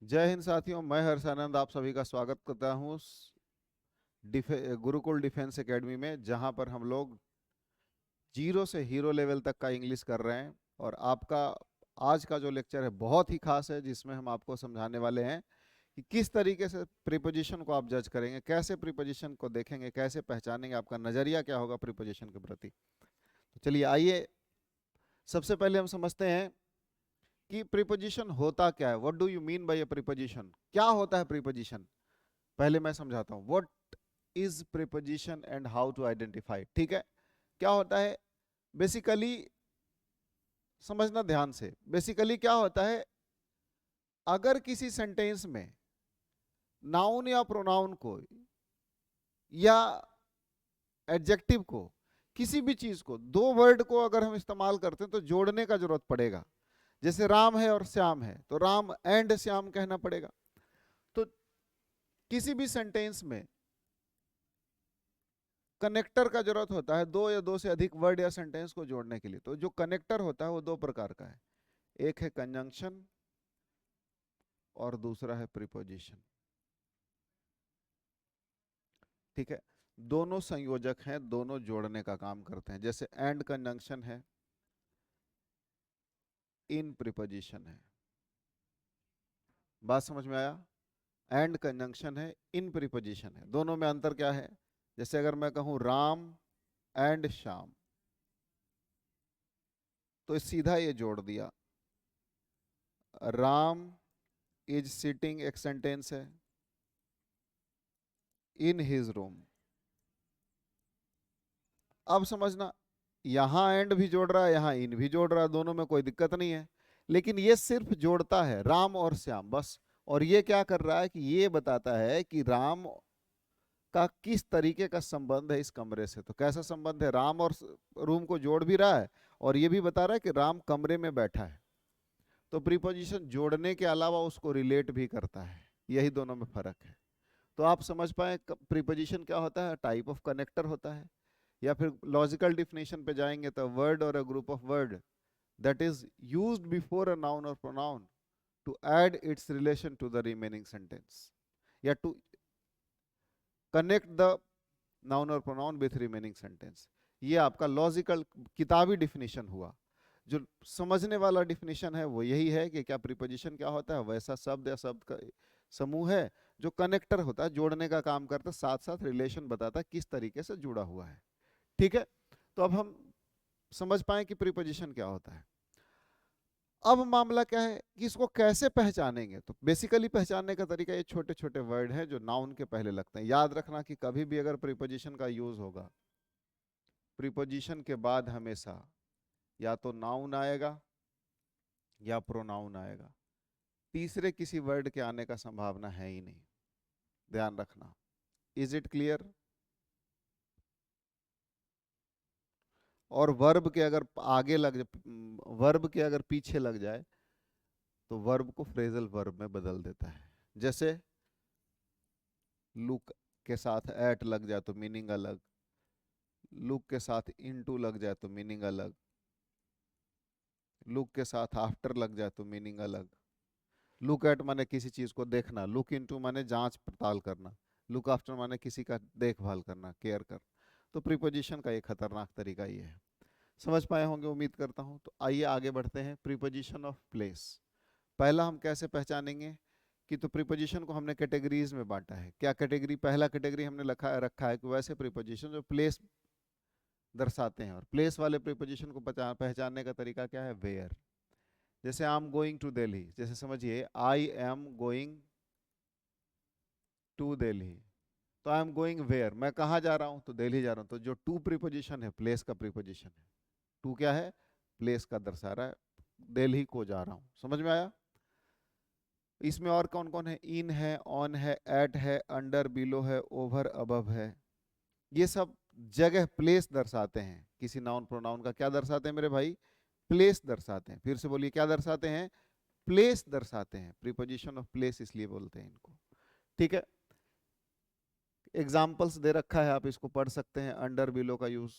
जय हिंद साथियों, मैं हर्षानंद आप सभी का स्वागत करता हूँ गुरुकुल डिफेंस एकेडमी में, जहाँ पर हम लोग जीरो से हीरो लेवल तक का इंग्लिश कर रहे हैं। और आपका आज का जो लेक्चर है बहुत ही खास है, जिसमें हम आपको समझाने वाले हैं कि किस तरीके से प्रीपोजिशन को आप जज करेंगे, कैसे प्रीपोजिशन को देखेंगे, कैसे पहचानेंगे, आपका नज़रिया क्या होगा प्रीपोजिशन के प्रति। तो चलिए आइए, सबसे पहले हम समझते हैं कि प्रीपोजिशन होता क्या है। What do you mean by a preposition? क्या होता है प्रीपोजिशन? पहले मैं समझाता हूँ what is preposition and how to identify. ठीक है, क्या होता है बेसिकली, समझना ध्यान से। बेसिकली क्या होता है, अगर किसी सेंटेंस में नाउन या प्रोनाउन को या एडजेक्टिव को, किसी भी चीज को, दो वर्ड को अगर हम इस्तेमाल करते हैं तो जोड़ने का जरूरत पड़ेगा। जैसे राम है और श्याम है तो राम एंड श्याम कहना पड़ेगा। तो किसी भी सेंटेंस में कनेक्टर का जरूरत होता है, दो या दो से अधिक वर्ड या सेंटेंस को जोड़ने के लिए। तो जो कनेक्टर होता है वो दो प्रकार का है, एक है कंजंक्शन और दूसरा है प्रीपोजिशन। ठीक है, दोनों संयोजक हैं, दोनों जोड़ने का काम करते हैं। जैसे एंड कंजंक्शन है, इन प्रीपोजिशन है। बात समझ में आया? एंड कंजंक्शन है, इन प्रीपोजिशन है। दोनों में अंतर क्या है? जैसे अगर मैं कहूं राम एंड श्याम, तो सीधा ये जोड़ दिया। राम इज सिटिंग एक सेंटेंस है, इन हिज रूम। अब समझना, यहां एंड भी जोड़ रहा है, यहां इन भी जोड़ रहा है, दोनों में कोई दिक्कत नहीं है। लेकिन ये सिर्फ जोड़ता है राम और श्याम बस। और ये क्या कर रहा है कि ये बताता है कि राम का किस तरीके का संबंध है इस कमरे से। तो कैसा संबंध है, राम और रूम को जोड़ भी रहा है और ये भी बता रहा है कि राम कमरे में बैठा है। तो प्रीपोजिशन जोड़ने के अलावा उसको रिलेट भी करता है। यही दोनों में फर्क है। तो आप समझ पाए प्रीपोजिशन क्या होता है, टाइप ऑफ कनेक्टर होता है। या फिर लॉजिकल डिफिनेशन पे जाएंगे तो वर्ड और a group of word that is used before a noun और pronoun to add its relation to the remaining sentence, या टू कनेक्ट द नाउन और प्रोनाउन विथ रिमेनिंग सेंटेंस। ये आपका लॉजिकल किताबी डिफिनेशन हुआ। जो समझने वाला डिफिनेशन है वो यही है कि क्या प्रीपोजिशन क्या होता है, वैसा शब्द या शब्द का समूह है जो कनेक्टर होता है, जोड़ने का काम करता है, साथ साथ रिलेशन बताता है किस तरीके से जुड़ा हुआ है। ठीक है, तो अब हम समझ पाए कि प्रीपोजिशन क्या होता है। अब मामला क्या है कि इसको कैसे पहचानेंगे। तो बेसिकली पहचानने का तरीका, ये छोटे छोटे वर्ड हैं जो नाउन के पहले लगते हैं। याद रखना कि कभी भी अगर प्रीपोजिशन का यूज होगा, प्रीपोजिशन के बाद हमेशा या तो नाउन आएगा या प्रोनाउन आएगा। तीसरे किसी वर्ड के आने का संभावना है ही नहीं। ध्यान रखना। Is it clear? और वर्ब के अगर आगे लग जाए, वर्ब के अगर पीछे लग जाए तो वर्ब को फ्रेजल वर्ब में बदल देता है। जैसे लुक के साथ एट लग जाए तो मीनिंग अलग, लुक के साथ इनटू लग जाए तो मीनिंग अलग, लुक के साथ आफ्टर लग जाए तो मीनिंग अलग। लुक एट माने किसी चीज को देखना, लुक इनटू माने जांच पड़ताल करना, लुक आफ्टर माने किसी का देखभाल करना, केयर कर। तो प्रीपोजिशन का एक खतरनाक तरीका ये है। समझ पाए होंगे उम्मीद करता हूं। तो आइए आगे बढ़ते हैं। प्रीपोजिशन ऑफ प्लेस, पहला हम कैसे पहचानेंगे कि, तो प्रीपोजिशन को हमने कैटेगरीज में बांटा है। क्या कैटेगरी? पहला कैटेगरी हमने रखा है कि वैसे प्रीपोजिशन जो प्लेस दर्शाते हैं। और प्लेस वाले प्रीपोजिशन को पहचानने का तरीका क्या है? वेयर। जैसे I am going to Delhi, जैसे समझिए I am going to Delhi, तो आई एम गोइंग वेयर, मैं कहाँ जा रहा हूँ? तो दिल्ली जा रहा हूँ। तो जो टू प्रीपोजिशन है प्लेस का प्रीपोजिशन है। टू क्या है? प्लेस का दर्शा रहा है, दिल्ली को जा रहा हूँ। समझ में आया? इसमें और कौन कौन है? इन है, ऑन है, एट है, अंडर, बिलो है, ओवर, अबव है। ये सब जगह प्लेस दर्शाते हैं। किसी नाउन प्रोनाउन का क्या दर्शाते हैं मेरे भाई? प्लेस दर्शाते हैं। फिर से बोलिए, क्या दर्शाते हैं? प्लेस दर्शाते हैं। प्रीपोजिशन ऑफ प्लेस इसलिए बोलते हैं इनको। ठीक है, एग्जाम्पल्स दे रखा है, आप इसको पढ़ सकते हैं। अंडर बिलो का use,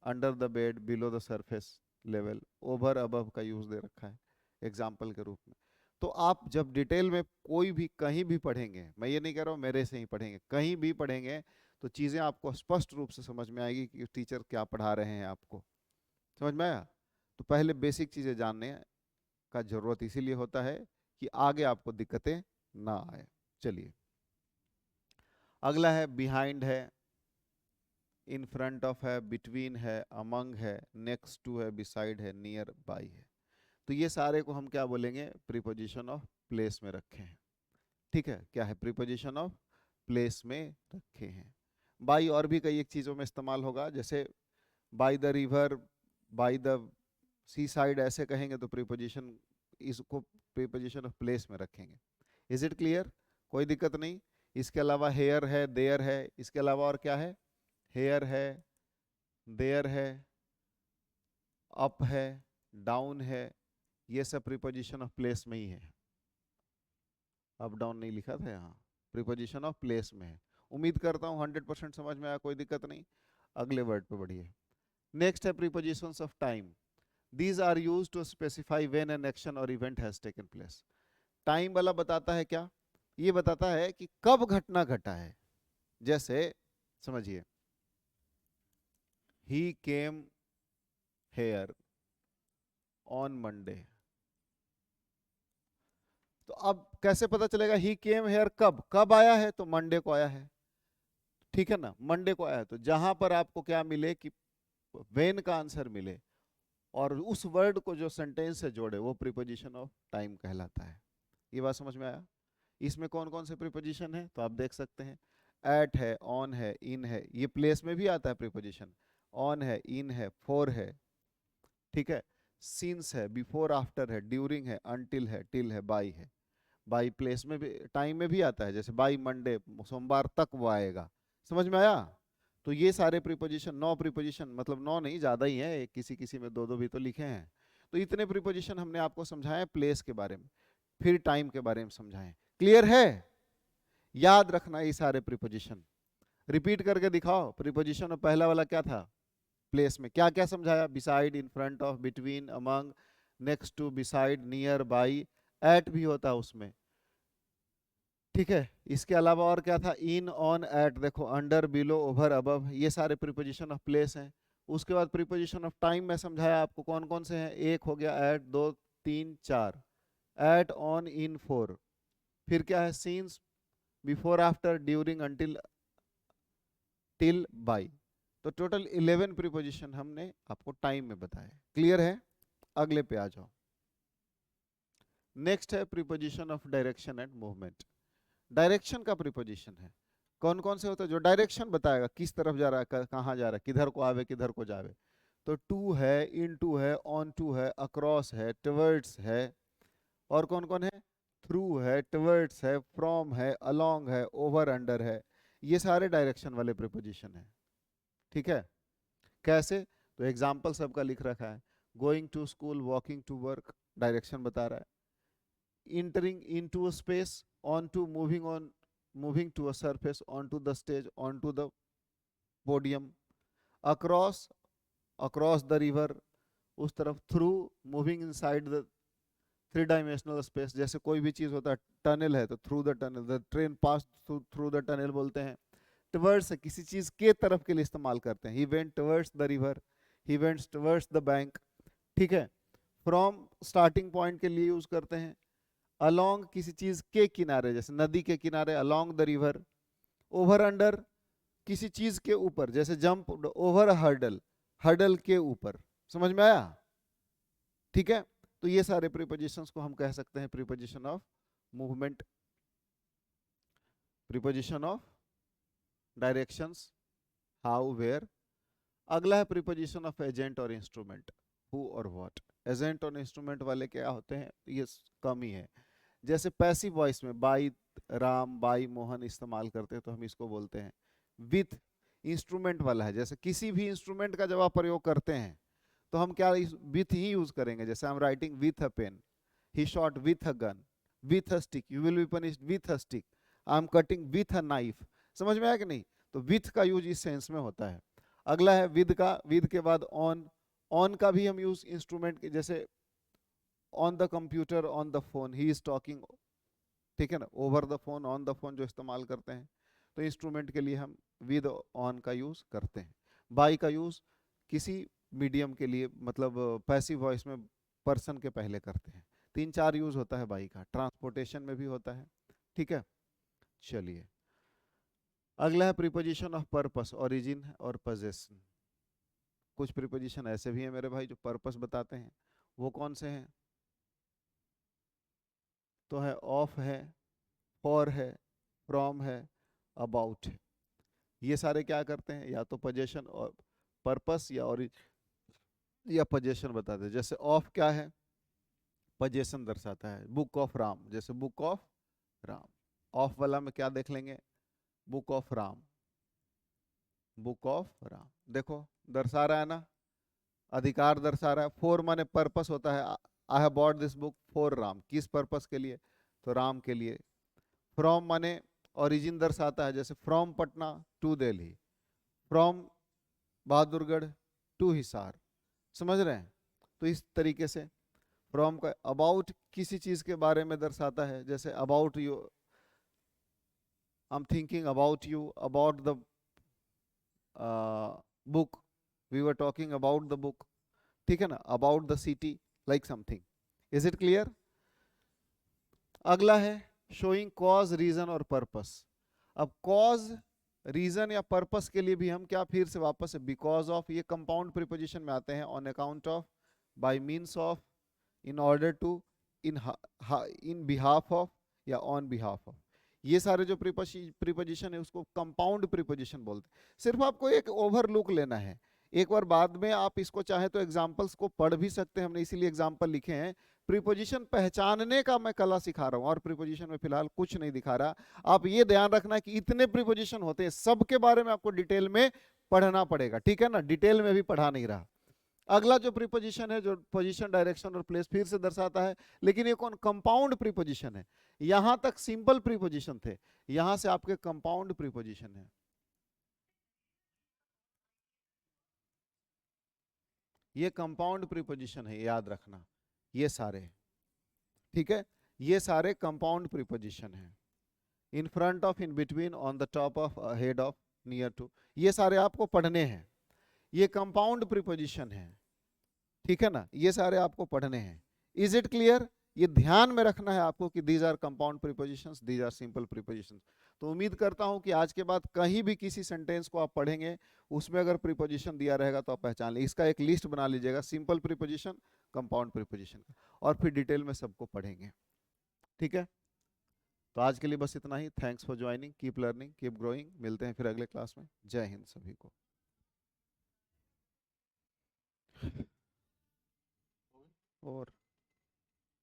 under the bed, below the surface level, over above का यूज दे रखा है एग्जाम्पल के रूप में। तो आप जब डिटेल में कोई भी कहीं भी पढ़ेंगे, मैं ये नहीं कह रहा हूँ मेरे से ही पढ़ेंगे, कहीं भी पढ़ेंगे तो चीज़ें आपको स्पष्ट रूप से समझ में आएगी कि टीचर क्या पढ़ा रहे हैं आपको। समझ में आया? तो पहले बेसिक चीज़ें जानने का जरूरत इसीलिए होता है कि आगे आपको दिक्कतें ना आए। चलिए, अगला है बिहाइंड है, इन फ्रंट ऑफ है, बिटवीन है, अमंग है, नेक्स्ट टू है, बिसाइड है, नियर बाई है। तो ये सारे को हम क्या बोलेंगे? प्रीपोजिशन ऑफ प्लेस में रखे हैं। ठीक है, क्या है? प्रीपोजिशन ऑफ प्लेस में रखे हैं। बाई और भी कई एक चीज़ों में इस्तेमाल होगा, जैसे by the river, by the seaside, ऐसे कहेंगे तो प्रीपोजिशन, इसको प्रीपोजिशन ऑफ प्लेस में रखेंगे। Is it clear? कोई दिक्कत नहीं। इसके अलावा हेयर है, देयर है, इसके अलावा और क्या है? हेयर है, देयर है, अप है, डाउन है, ये सब प्रीपोजिशन ऑफ प्लेस में ही है। अप डाउन नहीं लिखा था यहाँ, प्रीपोजिशन ऑफ प्लेस में है। उम्मीद करता हूँ 100% समझ में आया, कोई दिक्कत नहीं। अगले वर्ड पे बढ़िए। नेक्स्ट है prepositions of time. These are used to specify when an action or event has taken place. Time वाला बताता है क्या? ये बताता है कि कब घटना घटा है। जैसे समझिए, he came here on Monday। तो अब कैसे पता चलेगा he came here? कब कब आया है? तो मंडे को आया है, ठीक है ना? मंडे को आया है, तो जहां पर आपको क्या मिले कि when का आंसर मिले और उस वर्ड को जो सेंटेंस से जोड़े, वो प्रीपोजिशन ऑफ टाइम कहलाता है। ये बात समझ में आया? इसमें कौन कौन से प्रीपोजिशन है तो आप देख सकते हैं। एट है, ऑन है, इन है, ये प्लेस में भी आता है प्रीपोजिशन। ऑन है, इन है, फॉर है, ठीक है। सिंस है, बिफोर आफ्टर है, ड्यूरिंग है, अनटिल है, टिल है, बाई है। बाई प्लेस में भी, टाइम में भी आता है, जैसे बाई मंडे, सोमवार तक वो आएगा। समझ में आया? तो ये सारे प्रीपोजिशन, 9 प्रीपोजिशन, मतलब 9 नहीं, ज़्यादा ही है, किसी किसी में 2-2 भी तो लिखे हैं। तो इतने प्रीपोजिशन हमने आपको समझाए प्लेस के बारे में, फिर टाइम के बारे में समझाएं। क्लियर है? याद रखना ये सारे प्रीपोजिशन, रिपीट करके दिखाओ। प्रीपोजिशन पहला वाला क्या था? प्लेस में क्या क्या समझाया? Beside, in front of, between, among, next to, beside, near by, at भी होता है उसमें, ठीक है। इसके अलावा और क्या था? इन, ऑन, एट, देखो, अंडर, बिलो, ओवर, अबव, ये सारे प्रीपोजिशन ऑफ प्लेस हैं। उसके बाद प्रीपोजिशन ऑफ टाइम में समझाया आपको कौन कौन से हैं। एक हो गया at, 2, 3, 4, at, on, in, for. फिर क्या है? Since, before, after, during, until, till, by. तो टोटल 11 प्रीपोजिशन हमने आपको टाइम में बताए। क्लियर है? अगले पे आ जाओ। नेक्स्ट है preposition of direction and movement. Direction का प्रीपोजिशन है। कौन कौन से होते हैं? जो डायरेक्शन बताएगा, किस तरफ जा रहा है, कहाँ जा रहा है, किधर को आवे, किधर को जावे। तो टू है, इन टू है, ऑन टू है, अक्रॉस है, टवर्ड्स है, और कौन कौन है? थ्रू है, टवर्ड्स है, फ्रॉम है, अलोंग है, ओवर, अंडर है। ये सारे डायरेक्शन वाले प्रीपोजिशन है, ठीक है। कैसे? तो एग्जाम्पल सबका लिख रखा है। Going to school, walking to work, direction बता रहा है। Entering into a space, onto, moving on, moving to a surface, onto the stage, onto the podium, across, across the river, उस तरफ, through, moving inside the 3 dimensional space, जैसे कोई भी चीज होता है, टनल है तो through the tunnel, the train passed through the tunnel बोलते हैं। towards किसी चीज के तरफ के लिए इस्तेमाल करते हैं। he went towards the river, he went towards the bank, ठीक है। from starting point के लिए यूज करते हैं। अलोंग किसी चीज के किनारे, जैसे नदी के किनारे, along the river. Over, under किसी चीज के ऊपर, जैसे जंप ओवर हर्डल, हर्डल के ऊपर। समझ में आया? ठीक है। तो ये सारे प्रीपोजिशंस को हम कह सकते हैं preposition of movement, preposition of directions, how, where. अगला है प्रीपोजिशन ऑफ एजेंट और इंस्ट्रूमेंट, हु और व्हाट। एजेंट और इंस्ट्रूमेंट वाले क्या होते हैं? ये कम ही है। जैसे पैसिव वॉइस में बाई राम, बाई मोहन इस्तेमाल करते हैं तो हम इसको बोलते हैं विथ। इंस्ट्रूमेंट वाला है, जैसे किसी भी इंस्ट्रूमेंट का जब आप प्रयोग करते हैं तो हम क्या विथ ही यूज करेंगे। जैसे I am writing with a pen, he shot with a gun, with a stick, you will be punished with a stick, I am cutting with a knife. समझ में आया कि नहीं? तो विथ का use इस सेंस में होता है। अगला है विद का, विद के बाद ऑन। ऑन का भी हम यूज इंस्ट्रूमेंट के, जैसे on the computer, on the phone, he is talking, ठीक है ना, over the phone, on the phone जो इस्तेमाल करते हैं, तो इंस्ट्रूमेंट के लिए हम विद ऑन का यूज करते हैं। बाय का यूज किसी मीडियम के लिए, मतलब पैसिव वॉइस में पर्सन के पहले करते हैं। 3-4 यूज होता है बाई का, ट्रांसपोर्टेशन में भी होता है, ठीक है। चलिए अगला है प्रीपोजिशन ऑफ पर्पस, ओरिजिन और पोजेशन। कुछ प्रीपोजिशन ऐसे भी हैं मेरे भाई जो पर्पस बताते हैं, वो कौन से हैं? तो है ऑफ है, फॉर है, फ्रॉम है, अबाउट है। ये सारे क्या करते हैं? या तो पोजेशन और पर्पस या या पोजेशन बताते हैं। जैसे ऑफ क्या है? पोजेशन दर्शाता है। बुक ऑफ राम, जैसे बुक ऑफ राम, ऑफ वाला में क्या देख लेंगे? Book of Ram, book of Ram, देखो दर्शा रहा है ना, अधिकार दर्शा रहा है। फॉर माने पर्पस होता है, I have bought this book for Ram, किस पर्पस के लिए? तो राम के लिए। फ्रॉम माने ओरिजिन दर्शाता है, जैसे from Patna to Delhi, from Bahadurgarh to Hisar, समझ रहे हैं? तो इस तरीके से फ्रॉम का अबाउट किसी चीज के बारे में दर्शाता है, जैसे about you, I am thinking about you, about the book, we were talking about the book, ठीक है ना, about the city, like something. Is it clear? अगला है शोइंग कॉज, रीजन और पर्पस। अब कॉज, रीजन या पर्पस के लिए भी हम क्या फिर से वापस बिकॉज ऑफ, ये कंपाउंड प्रीपोजिशन में आते हैं। On account of, by means of, in order to, in behalf of या ऑन बिहाफ ऑफ, ये सारे जो प्रीपोजिशन है उसको कंपाउंड प्रीपोजिशन बोलते हैं। सिर्फ आपको एक ओवरलुक लेना है, एक बार बाद में आप इसको चाहे तो एग्जाम्पल्स को पढ़ भी सकते हैं, हमने इसीलिए एग्जाम्पल लिखे हैं। प्रीपोजिशन पहचानने का मैं कला सिखा रहा हूं, और प्रीपोजिशन में फिलहाल कुछ नहीं दिखा रहा। आप ये ध्यान रखना कि इतने प्रीपोजिशन होते हैं, सबके बारे में आपको डिटेल में पढ़ना पड़ेगा, ठीक है ना, डिटेल में भी पढ़ा नहीं रहा। अगला जो प्रीपोजिशन है, जो पोजीशन, डायरेक्शन और प्लेस फिर से दर्शाता है, लेकिन ये कौन? कंपाउंड प्रीपोजिशन है। यहां तक सिंपल प्रीपोजिशन थे, यहां से आपके कंपाउंड प्रीपोजिशन है। ये कंपाउंड प्रीपोजिशन है, याद रखना, ये सारे, ठीक है, ये सारे कंपाउंड प्रीपोजिशन है। In front of, in between, on the top of, head of, near to, ये सारे आपको पढ़ने हैं। ये कंपाउंड प्रीपोजिशन है, ठीक है ना, ये सारे आपको पढ़ने हैं। Is it clear? ये ध्यान में रखना है आपको कि these are compound prepositions, these are simple prepositions. तो उम्मीद करता हूं कि आज के बाद कहीं भी किसी सेंटेंस को आप पढ़ेंगे, उसमें अगर प्रीपोजिशन दिया रहेगा तो आप पहचान लें। इसका एक लिस्ट बना लीजिएगा, सिंपल प्रीपोजिशन, कंपाउंड प्रीपोजिशन का, और फिर डिटेल में सबको पढ़ेंगे, ठीक है। तो आज के लिए बस इतना ही। Thanks for joining, keep learning, keep growing. मिलते हैं फिर अगले क्लास में। जय हिंद सभी को। और